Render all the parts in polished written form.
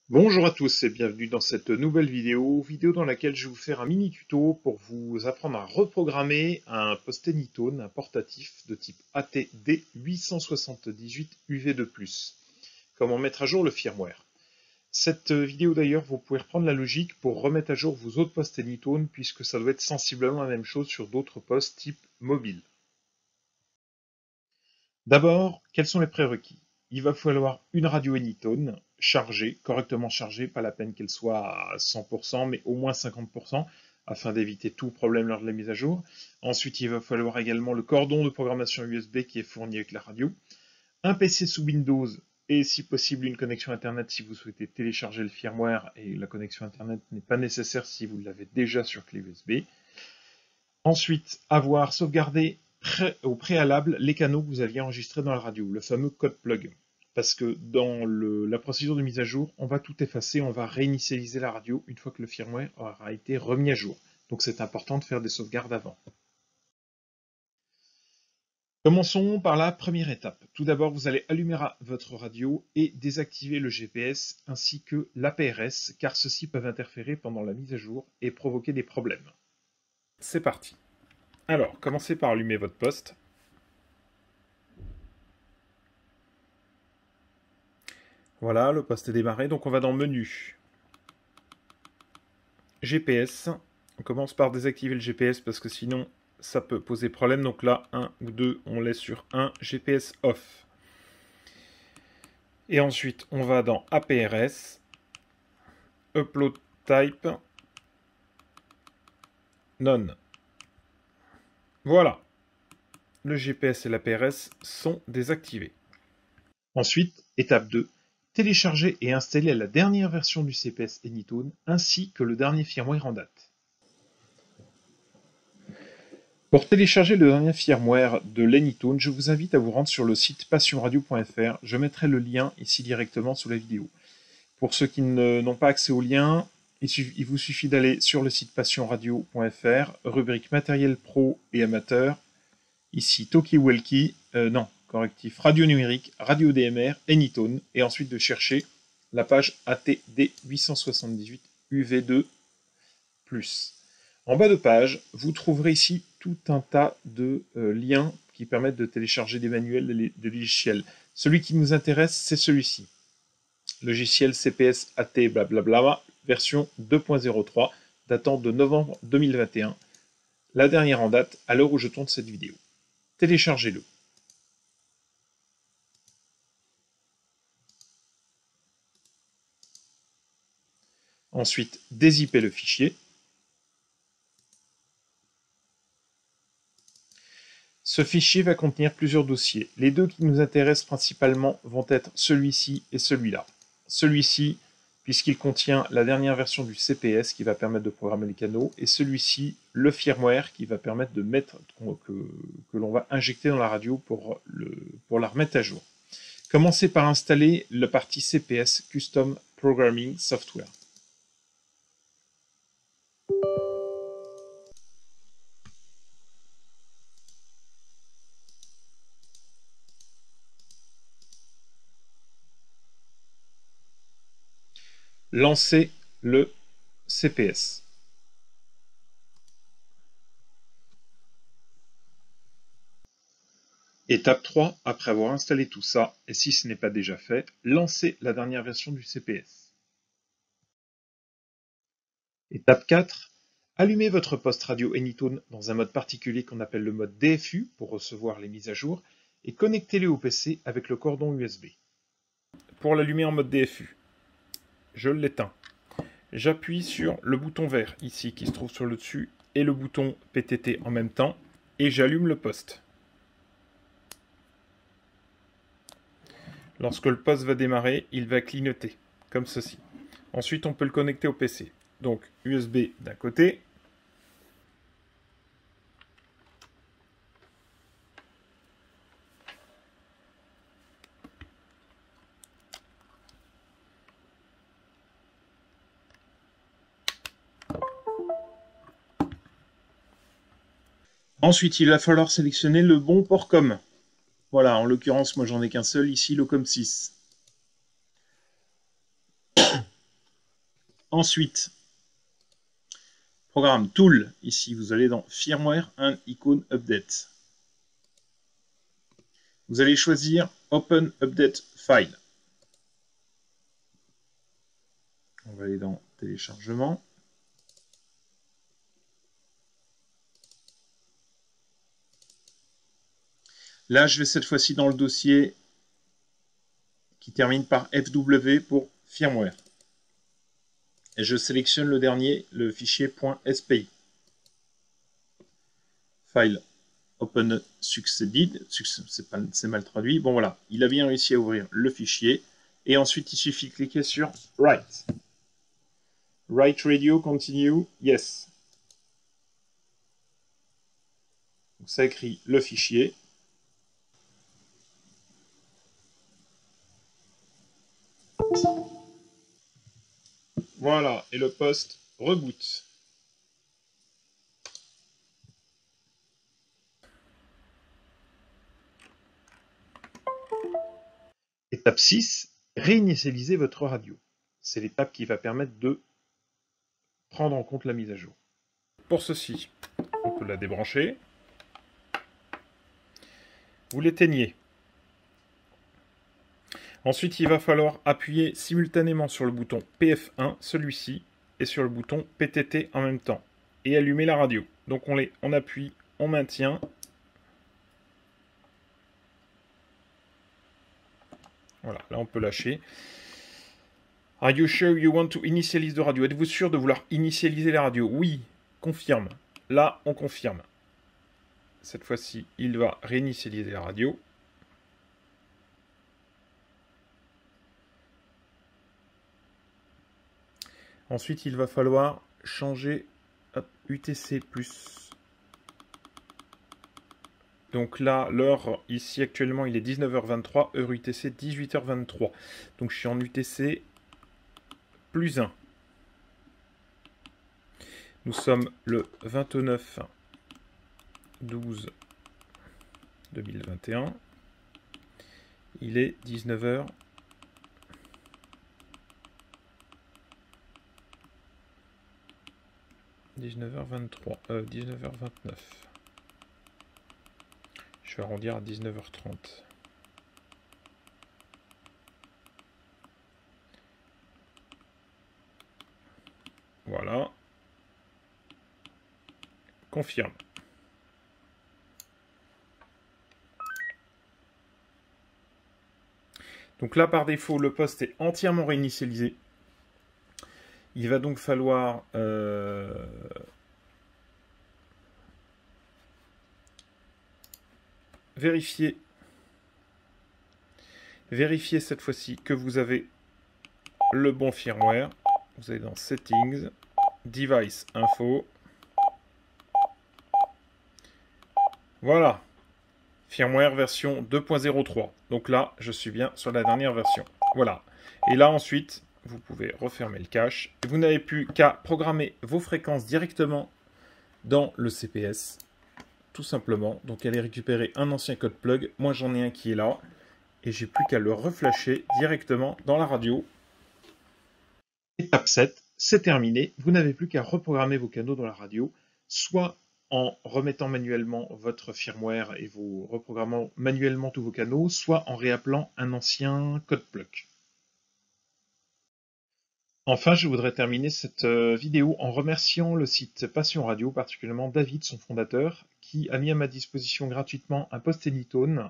Bonjour à tous et bienvenue dans cette nouvelle vidéo dans laquelle je vais vous faire un mini tuto pour vous apprendre à reprogrammer un Post-it un portatif de type ATD878 UV2+. Comment mettre à jour le firmware. Cette vidéo d'ailleurs, vous pouvez reprendre la logique pour remettre à jour vos autres Post-it puisque ça doit être sensiblement la même chose sur d'autres postes type mobile. D'abord, quels sont les prérequis? Il va falloir une radio Anytone chargée, correctement chargée, pas la peine qu'elle soit à 100%, mais au moins 50%, afin d'éviter tout problème lors de la mise à jour. Ensuite, il va falloir également le cordon de programmation USB qui est fourni avec la radio, un PC sous Windows et si possible une connexion Internet si vous souhaitez télécharger le firmware, et la connexion Internet n'est pas nécessaire si vous l'avez déjà sur clé USB. Ensuite, avoir sauvegardé au préalable les canaux que vous aviez enregistrés dans la radio, le fameux code plug. Parce que dans la procédure de mise à jour, on va tout effacer, on va réinitialiser la radio une fois que le firmware aura été remis à jour. Donc c'est important de faire des sauvegardes avant. Commençons par la première étape. Tout d'abord, vous allez allumer votre radio et désactiver le GPS ainsi que l'APRS, car ceux-ci peuvent interférer pendant la mise à jour et provoquer des problèmes. C'est parti. Alors, commencez par allumer votre poste. Voilà, le poste est démarré, donc on va dans Menu. GPS. On commence par désactiver le GPS parce que sinon ça peut poser problème. Donc là, 1 ou 2, on laisse sur 1, GPS off. Et ensuite, on va dans APRS, Upload Type, None. Voilà, le GPS et l'APRS sont désactivés. Ensuite, étape 2, télécharger et installer la dernière version du CPS Anytone ainsi que le dernier firmware en date. Pour télécharger le dernier firmware de l'Anytone, je vous invite à vous rendre sur le site passionradio.fr. Je mettrai le lien ici directement sous la vidéo. Pour ceux qui n'ont pas accès au lien, il vous suffit d'aller sur le site passionradio.fr, rubrique matériel pro et amateur, ici Talkie-Walkie, radio numérique, radio DMR, Anytone, et ensuite de chercher la page ATD878 UV2+. En bas de page, vous trouverez ici tout un tas de liens qui permettent de télécharger des manuels de logiciels. Celui qui nous intéresse, c'est celui-ci. Logiciel CPS AT blablabla, version 2.03, datant de novembre 2021, la dernière en date à l'heure où je tourne cette vidéo. Téléchargez-le. Ensuite, dézippez le fichier. Ce fichier va contenir plusieurs dossiers. Les deux qui nous intéressent principalement vont être celui-ci et celui-là. Celui-ci, puisqu'il contient la dernière version du CPS qui va permettre de programmer les canaux, et celui-ci, le firmware qui va permettre de mettre, que l'on va injecter dans la radio pour la remettre à jour. Commencez par installer la partie CPS Custom Programming Software. Lancez le CPS. Étape 3, après avoir installé tout ça, et si ce n'est pas déjà fait, lancez la dernière version du CPS. Étape 4, allumez votre poste radio Anytone dans un mode particulier qu'on appelle le mode DFU pour recevoir les mises à jour, et connectez-le au PC avec le cordon USB. Pour l'allumer en mode DFU, je l'éteins. J'appuie sur le bouton vert ici qui se trouve sur le dessus et le bouton PTT en même temps et j'allume le poste. Lorsque le poste va démarrer, il va clignoter comme ceci. Ensuite, on peut le connecter au PC. Donc USB d'un côté. Ensuite, il va falloir sélectionner le bon port COM. Voilà, en l'occurrence, moi j'en ai qu'un seul ici, le COM 6. Ensuite, programme Tool, ici vous allez dans Firmware and Icon Update. Vous allez choisir Open Update File. On va aller dans Téléchargement. Là, je vais cette fois-ci dans le dossier qui termine par FW pour firmware. Et je sélectionne le dernier, le fichier .spi. File Open Succeeded, c'est mal traduit. Bon voilà, il a bien réussi à ouvrir le fichier. Et ensuite, il suffit de cliquer sur Write. Write Radio, continue, yes. Donc, ça écrit le fichier. Voilà, et le poste reboot. Étape 6, réinitialiser votre radio. C'est l'étape qui va permettre de prendre en compte la mise à jour. Pour ceci, on peut la débrancher. Vous l'éteignez. Ensuite, il va falloir appuyer simultanément sur le bouton PF1, celui-ci, et sur le bouton PTT en même temps. Et allumer la radio. Donc on appuie, on maintient. Voilà, là on peut lâcher. Are you sure you want to initialize the radio? Êtes-vous sûr de vouloir initialiser la radio? Oui, confirme. Là, on confirme. Cette fois-ci, il va réinitialiser la radio. Ensuite, il va falloir changer UTC+. Donc là, l'heure, ici actuellement, il est 19h23, heure UTC 18h23. Donc je suis en UTC +1. Nous sommes le 29/12/2021. Il est 19h. 19h23, 19h29. Je vais arrondir à 19h30. Voilà. Confirme. Donc là, par défaut, le poste est entièrement réinitialisé. Il va donc falloir vérifier cette fois-ci que vous avez le bon firmware. Vous allez dans Settings, Device Info. Voilà. Firmware version 2.03. Donc là, je suis bien sur la dernière version. Voilà. Et là, ensuite, vous pouvez refermer le cache. Et vous n'avez plus qu'à programmer vos fréquences directement dans le CPS. Tout simplement. Donc, allez récupérer un ancien code plug. Moi, j'en ai un qui est là. Et j'ai plus qu'à le reflasher directement dans la radio. Étape 7, c'est terminé. Vous n'avez plus qu'à reprogrammer vos canaux dans la radio, soit en remettant manuellement votre firmware et vous reprogrammant manuellement tous vos canaux, soit en réappelant un ancien code plug. Enfin, je voudrais terminer cette vidéo en remerciant le site Passion Radio, particulièrement David, son fondateur, qui a mis à ma disposition gratuitement un post Anytone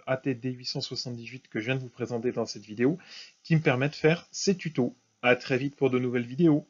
ATD 878 que je viens de vous présenter dans cette vidéo, qui me permet de faire ces tutos. À très vite pour de nouvelles vidéos.